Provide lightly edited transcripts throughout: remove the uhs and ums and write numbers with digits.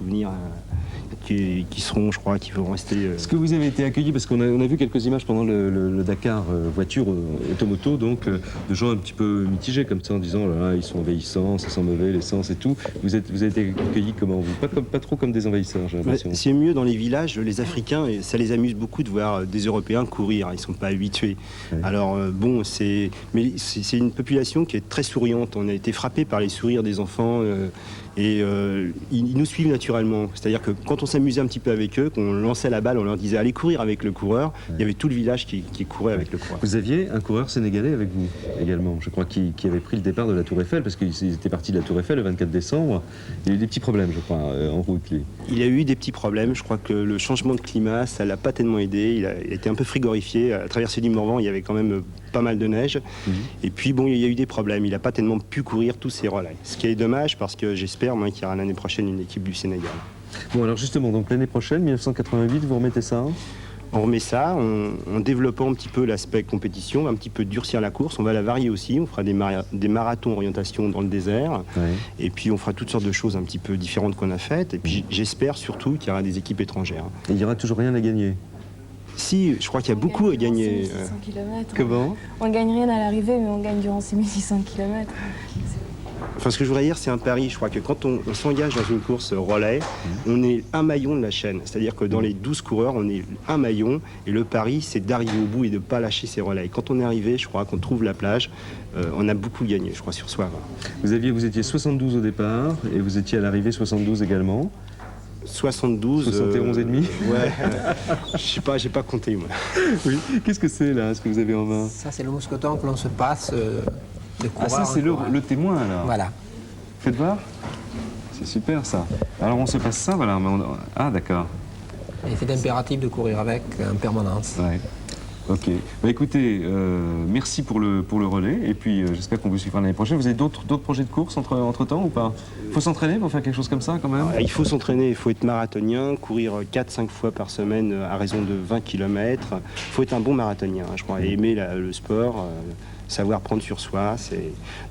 souvenirs qui seront, je crois, qui vont rester... Est-ce que vous avez été accueilli, parce qu'on a vu quelques images pendant le Dakar voiture automoto, donc de gens un petit peu mitigés comme ça, en disant là, ils sont envahissants, ça sent mauvais, l'essence et tout. Vous avez été accueillis comment, vous? Pas trop comme des envahisseurs, j'ai l'impression. C'est mieux dans les villages, les Africains, et ça les amuse beaucoup de voir des Européens courir, ils ne sont pas habitués. Ouais. Alors bon, c'est une population qui est très souriante, on a été frappé par les sourires des enfants, et ils nous suivent naturellement. C'est-à-dire que quand on s'amusait un petit peu avec eux, qu'on lançait la balle, on leur disait allez courir avec le coureur, ouais. Il y avait tout le village qui courait avec le coureur. Vous aviez un coureur sénégalais avec vous également, je crois, qui avait pris le départ de la Tour Eiffel, parce qu'il était parti de la Tour Eiffel le 24 décembre. Il a eu des petits problèmes, je crois, en route, lui. Il a eu des petits problèmes, je crois que le changement de climat, ça l'a pas tellement aidé. Il a été un peu frigorifié. À la traversée du Morvan, il y avait quand même pas mal de neige. Et puis bon, il y a eu des problèmes. Il n'a pas tellement pu courir tous ses relais. Ce qui est dommage, parce que j'espère qu'il y aura l'année prochaine une équipe du Sénégal. Bon, alors justement, donc l'année prochaine, 1988, vous remettez ça? On remet ça en développant un petit peu l'aspect compétition, un petit peu durcir la course. On va la varier aussi. On fera des marathons orientation dans le désert. Ouais. Et puis on fera toutes sortes de choses un petit peu différentes qu'on a faites. Et puis j'espère surtout qu'il y aura des équipes étrangères. Et il n'y aura toujours rien à gagner? Si, je crois qu'il y a beaucoup à gagner. 600 km. Comment? On ne gagne rien à l'arrivée, mais on gagne durant 6600 km. Enfin, ce que je voudrais dire, c'est un pari. Je crois que quand on s'engage dans une course relais, on est un maillon de la chaîne. C'est-à-dire que dans les 12 coureurs, on est un maillon. Et le pari, c'est d'arriver au bout et de ne pas lâcher ses relais. Et quand on est arrivé, je crois qu'on trouve la plage, on a beaucoup gagné, je crois, sur soi. Vous étiez 72 au départ, et vous étiez à l'arrivée 72 également. 72... 71 et demi. Ouais, je sais pas, j'ai pas compté, moi. Oui. Qu'est-ce que c'est, là, ce que vous avez en main? Ça, c'est le mousqueton que l'on se passe de coureur. Ah, ça, c'est le témoin, là. Voilà. Faites voir. C'est super, ça. Alors, on se passe ça, voilà. Ah, d'accord. Et c'est impératif de courir avec en permanence. Ouais. Ok. Bah, écoutez, merci pour le relais. Et puis, j'espère qu'on vous suivra l'année prochaine. Vous avez d'autres projets de course entre-temps ou pas? Il faut s'entraîner pour faire quelque chose comme ça, quand même? Il faut s'entraîner, il faut être marathonien, courir 4-5 fois par semaine à raison de 20 km. Il faut être un bon marathonien, je crois, et aimer le sport, savoir prendre sur soi.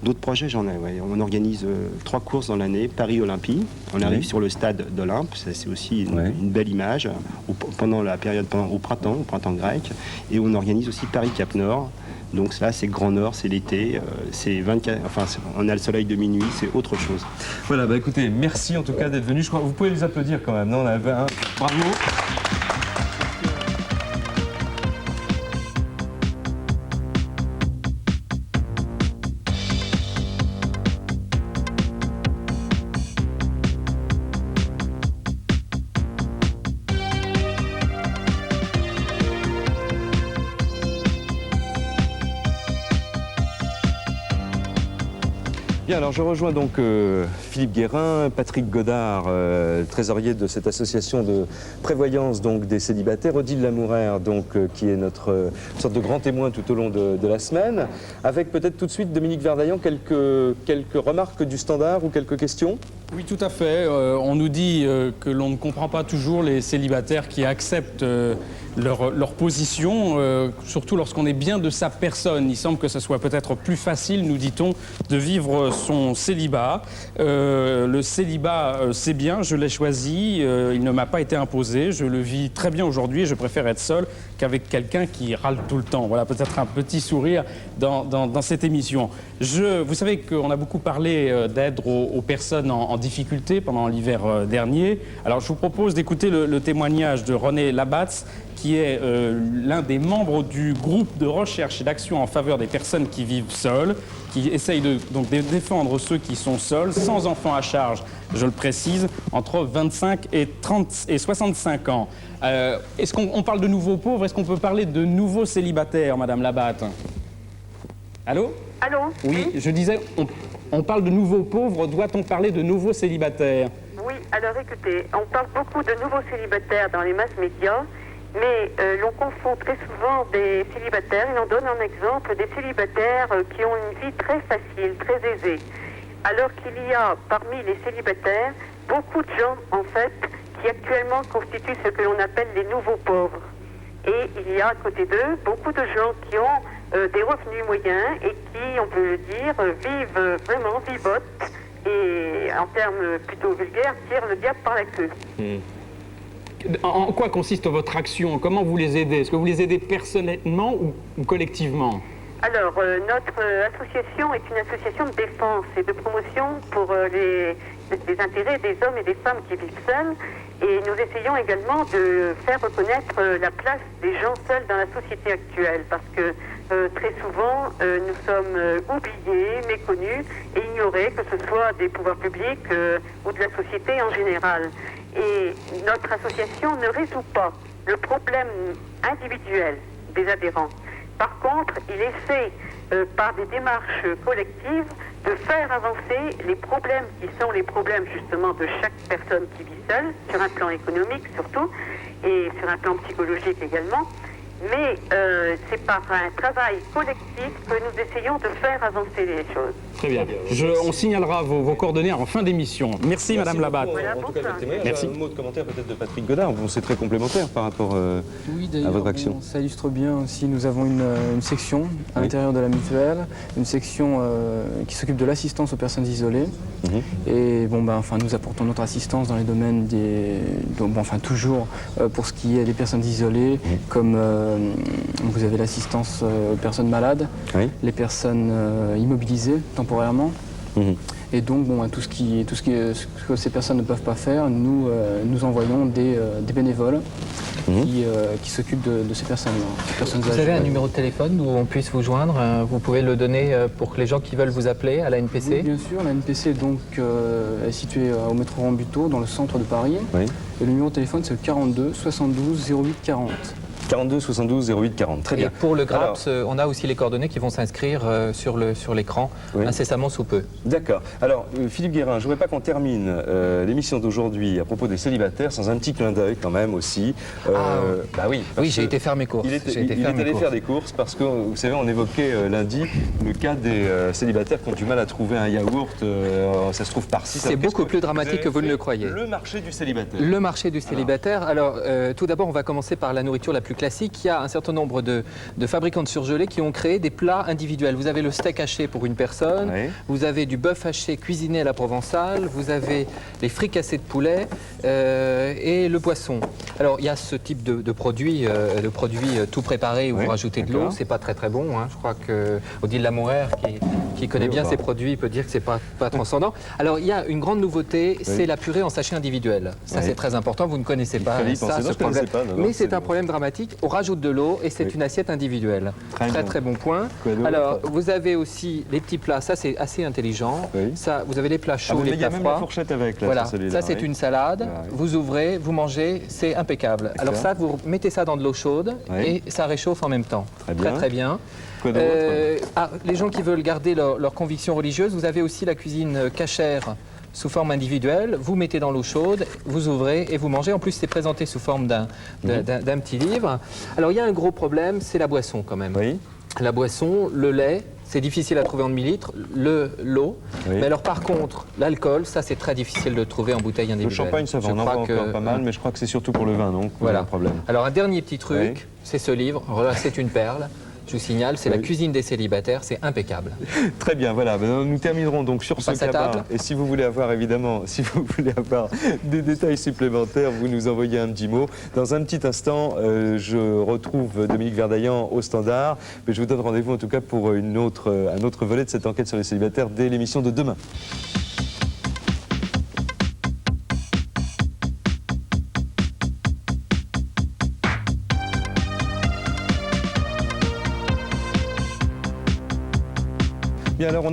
D'autres projets, j'en ai. Ouais. On organise 3 courses dans l'année. Paris-Olympie, on arrive sur le stade d'Olympe, c'est aussi une belle image, pendant la période, au printemps grec. Et on organise aussi Paris-Cap Nord. Donc là, c'est Grand Nord, c'est l'été, c'est 24. Enfin, on a le soleil de minuit, c'est autre chose. Voilà, bah écoutez, merci en tout cas d'être venu. Je crois, vous pouvez les applaudir quand même. Non, on avait un... Bravo. Bien, alors je rejoins donc Philippe Guérin, Patrick Godard, trésorier de cette association de prévoyance donc, des célibataires, Odile Lamouraire, donc, qui est notre sorte de grand témoin tout au long de la semaine, avec peut-être tout de suite Dominique Verdaillan, quelques remarques du Standard ou quelques questions? Oui, tout à fait. On nous dit que l'on ne comprend pas toujours les célibataires qui acceptent leur position, surtout lorsqu'on est bien de sa personne. Il semble que ce soit peut-être plus facile, nous dit-on, de vivre son célibat. Le célibat, c'est bien, je l'ai choisi, il ne m'a pas été imposé, je le vis très bien aujourd'hui et je préfère être seul qu'avec quelqu'un qui râle tout le temps. Voilà, peut-être un petit sourire dans cette émission. Vous savez qu'on a beaucoup parlé d'aide aux personnes en difficulté pendant l'hiver dernier. Alors, je vous propose d'écouter le témoignage de René Labatz, qui est l'un des membres du groupe de recherche et d'action en faveur des personnes qui vivent seules, qui essaye de défendre ceux qui sont seuls, sans enfants à charge, je le précise, entre 25 et 65 ans. Est-ce qu'on parle de nouveaux pauvres? Est-ce qu'on peut parler de nouveaux célibataires, Madame Labatz? Allô? Allô? Oui, je disais, on parle de nouveaux pauvres, doit-on parler de nouveaux célibataires? Oui, alors écoutez, on parle beaucoup de nouveaux célibataires dans les masses médias, mais l'on confond très souvent des célibataires, et l'on donne en exemple des célibataires qui ont une vie très facile, très aisée. Alors qu'il y a parmi les célibataires beaucoup de gens, en fait, qui actuellement constituent ce que l'on appelle les nouveaux pauvres. Et il y a à côté d'eux beaucoup de gens qui ont des revenus moyens et qui, on peut le dire, vivent vraiment, vivotent et en termes plutôt vulgaires, tirent le diable par la queue. En quoi consiste votre action? Comment vous les aidez? Est-ce que vous les aidez personnellement ou collectivement? Alors, notre association est une association de défense et de promotion pour les intérêts des hommes et des femmes qui vivent seuls. Et nous essayons également de faire reconnaître la place des gens seuls dans la société actuelle. Parce que très souvent, nous sommes oubliés, méconnus et ignorés, que ce soit des pouvoirs publics ou de la société en général. Et notre association ne résout pas le problème individuel des adhérents. Par contre, il essaie, par des démarches collectives, de faire avancer les problèmes qui sont les problèmes justement de chaque personne qui vit seule, sur un plan économique surtout, et sur un plan psychologique également. Mais c'est par un travail collectif que nous essayons de faire avancer les choses. Très bien. On signalera vos coordonnées en fin d'émission. Merci Madame Labatte. Voilà, En tout cas, bonsoir. le témoignage. Merci. Un mot de commentaire peut-être de Patrick Godard. Bon, c'est très complémentaire par rapport Oui, à d'ailleurs, votre action. ça illustre bien aussi, nous avons une section à Oui. l'intérieur de la mutuelle, une section qui s'occupe de l'assistance aux personnes isolées. Et bon, enfin, nous apportons notre assistance dans les domaines toujours pour ce qui est des personnes isolées, comme vous avez l'assistance aux personnes malades, Oui. les personnes immobilisées temporairement. Et donc, tout ce que ces personnes ne peuvent pas faire, nous envoyons des bénévoles qui s'occupent de ces personnes-là. Vous avez un numéro de téléphone où on puisse vous joindre? Vous pouvez le donner pour les gens qui veulent vous appeler à la NPC? Oui, bien sûr, la NPC donc, est située au métro Rambuteau, dans le centre de Paris. Oui. Et le numéro de téléphone, c'est le 42 72 08 40. 42 72 08 40. Très Et bien. pour le GRAPS, on a aussi les coordonnées qui vont s'inscrire sur l'écran Oui. incessamment sous peu. D'accord. Alors, Philippe Guérin, je ne voudrais pas qu'on termine l'émission d'aujourd'hui à propos des célibataires sans un petit clin d'œil quand même aussi. Bah oui. parce Oui, j'ai que été faire mes courses. Il J'ai été est faire mes allé courses. faire des courses parce que, vous savez, on évoquait lundi le cas des célibataires qui ont du mal à trouver un yaourt. Ça se trouve par-ci. C'est beaucoup plus dramatique que vous ne le croyez. Le marché du célibataire. Le marché du célibataire. Alors, tout d'abord, on va commencer par la nourriture la plus classique. Il y a un certain nombre de fabricants de surgelés qui ont créé des plats individuels. Vous avez le steak haché pour une personne, Oui. vous avez du bœuf haché cuisiné à la provençale, vous avez les fricassés de poulet et le poisson. Alors, il y a ce type de produits tout préparés où Oui, vous rajoutez de l'eau. d'accord. C'est pas très très bon. Je crois que Odile Lamourer, qui connaît Oui, bien bah. ces produits, peut dire que c'est pas transcendant. Alors, il y a une grande nouveauté, c'est la purée en sachet individuel. Ça, Oui. c'est très important. Vous ne connaissez pas fallait y ça, penser. Non, ce je connaissais problème. pas, non, Mais non, c'est c'est- un problème dramatique. On rajoute de l'eau et c'est Oui. une assiette individuelle. Très Très bon. bon point. Quoi d'autre? Alors, vous avez aussi les petits plats. Ça, c'est assez intelligent. Oui. Ça, vous avez les plats Ah, chauds, mais les il y a plats même la froids. fourchette avec là. Voilà, sur celui-là, ça c'est oui. une salade, Ah, oui. vous ouvrez, vous mangez, c'est impeccable. Alors ça, vous mettez ça dans de l'eau chaude Oui. et ça réchauffe en même temps. Très bien. Très bien. Quoi d'autre? Les gens qui veulent garder leur conviction religieuse, vous avez aussi la cuisine cachère sous forme individuelle. Vous mettez dans l'eau chaude, vous ouvrez et vous mangez. En plus, c'est présenté sous forme d'un petit livre. Alors, il y a un gros problème, c'est la boisson quand même. Oui. La boisson, le lait, c'est difficile à trouver en demi-litres, l'eau. Oui. Mais alors par contre, l'alcool, ça c'est très difficile de trouver en bouteille Le individuelle. champagne, ça va, Je on en crois voit que- encore pas mal, mais je crois que c'est surtout pour le vin, donc Voilà. un problème. Alors un dernier petit truc, Oui. c'est ce livre. Alors là, c'est une perle. Je vous signale, c'est la Oui. cuisine des célibataires, c'est impeccable. Très bien, voilà. Ben, nous terminerons donc sur ce passe à cabas. table. Et si vous voulez avoir, évidemment, si vous voulez avoir des détails supplémentaires, vous nous envoyez un petit mot. Dans un petit instant, je retrouve Dominique Verdaillan au standard. Mais je vous donne rendez-vous en tout cas pour un autre volet de cette enquête sur les célibataires dès l'émission de demain. Bien, alors on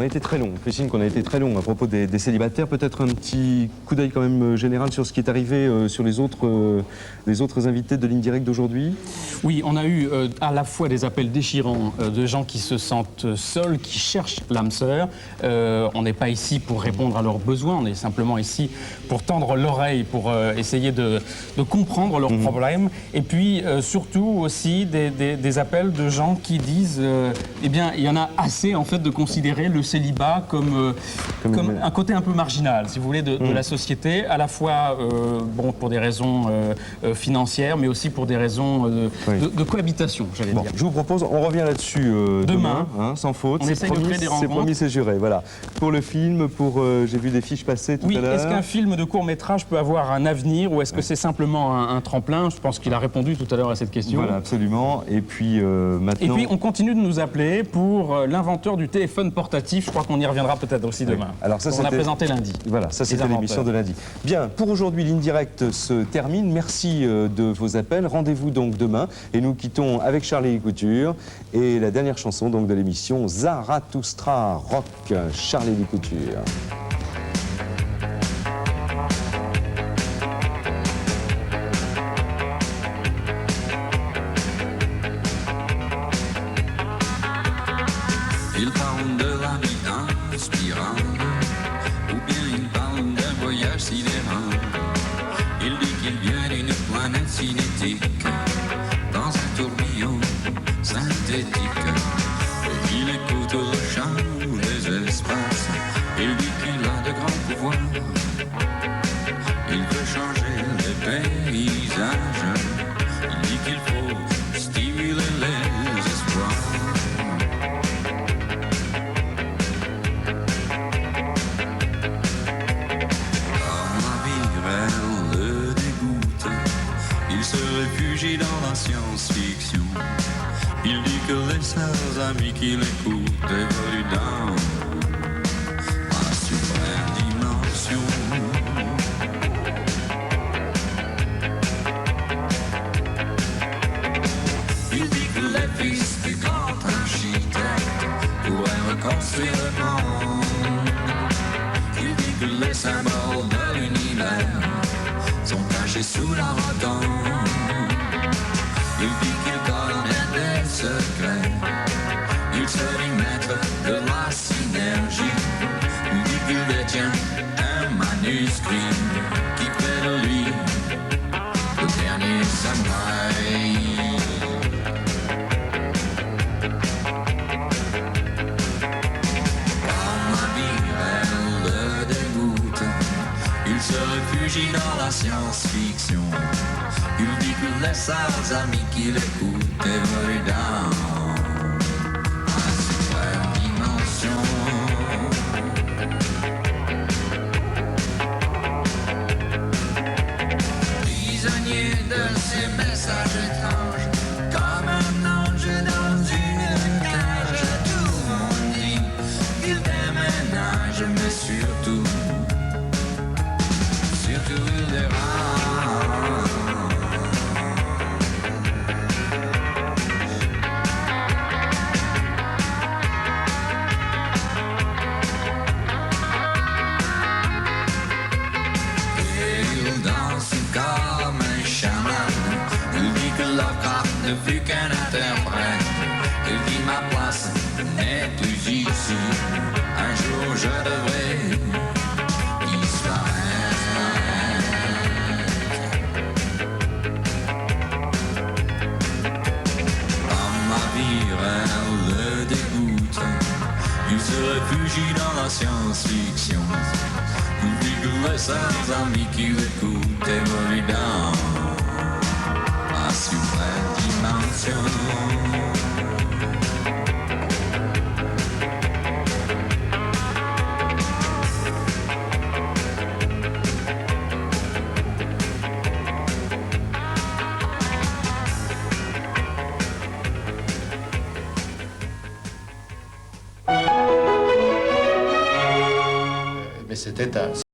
a été très long. On fait signe qu'on a été très long à propos des célibataires. Peut-être un petit coup d'œil quand même général sur ce qui est arrivé sur les autres invités de Ligne Directe d'aujourd'hui. Oui, on a eu à la fois des appels déchirants de gens qui se sentent seuls, qui cherchent l'âme sœur. On n'est pas ici pour répondre à leurs besoins, on est simplement ici pour tendre l'oreille, pour essayer de comprendre leurs problèmes. Et puis surtout aussi des appels de gens qui disent eh bien, il y en a assez en fait fait de considérer le célibat comme un côté un peu marginal, si vous voulez, de la société, à la fois bon, pour des raisons financières, mais aussi pour des raisons de cohabitation, j'allais dire. Je vous propose, on revient là-dessus demain, hein, sans faute. On essaye de créer des rencontres. C'est promis, c'est juré, voilà. Pour le film, j'ai vu des fiches passer tout à l'heure. Est-ce qu'un film de court-métrage peut avoir un avenir ou est-ce que c'est simplement un tremplin? Je pense qu'il a répondu tout à l'heure à cette question. Voilà, absolument. Et puis maintenant... Et puis on continue de nous appeler pour l'inventeur du téléphone portatif. Je crois qu'on y reviendra peut-être aussi demain. Alors ça, on a présenté lundi. Voilà, ça c'était l'émission de lundi. Bien, pour aujourd'hui, l'Indirect se termine. Merci de vos appels. Rendez-vous donc demain. Et nous quittons avec Charlie Couture et la dernière chanson donc de l'émission, Zarathustra Rock, Charlie Couture. Ils parlent de la vie en spirale, ou bien ils parlent d'un voyage sidérant. Il dit qu'il vient d'une planète cinétique, dans un tourbillon synthétique. Et qu'il écoute le chant des espaces. Il dit qu'il a de grands pouvoirs. Il veut changer les paysages. Il dit qu'il faut stimuler les espoirs. Il se réfugie dans la science-fiction. Il dit que les seuls amis qui l'écoutent évoluent dans la suprême dimension. Il dit que les fils du grand architecte pourraient reconstruire le monde. Il dit que les symboles de l'univers sont cachés sous la rotonde. Il dit qu'il connaît des secrets. Il se dit maître de la synergie. Il dit qu'il détient un manuscrit qui fait de lui le dernier samouraï. Quand la vie le dégoûte, il se réfugie dans la science-fiction. Il dit que les seuls amis qui l'écoutent évoluent dans la suprême dimension. Prisonnier de ces messages étranges, comme un ange dans une cage. Tout le monde dit qu'il déménage, mais surtout il dérange. Il danse comme un chaman. Il dit que Lovecraft ne fut qu'un interprète. Il dit ma place n'est plus ici. Un jour je devrais disparaître. Le dégoûte. Il se réfugie dans la science-fiction. Il dit que les seuls amis qui l'écoutent évoluent dans la suprême dimension. C'était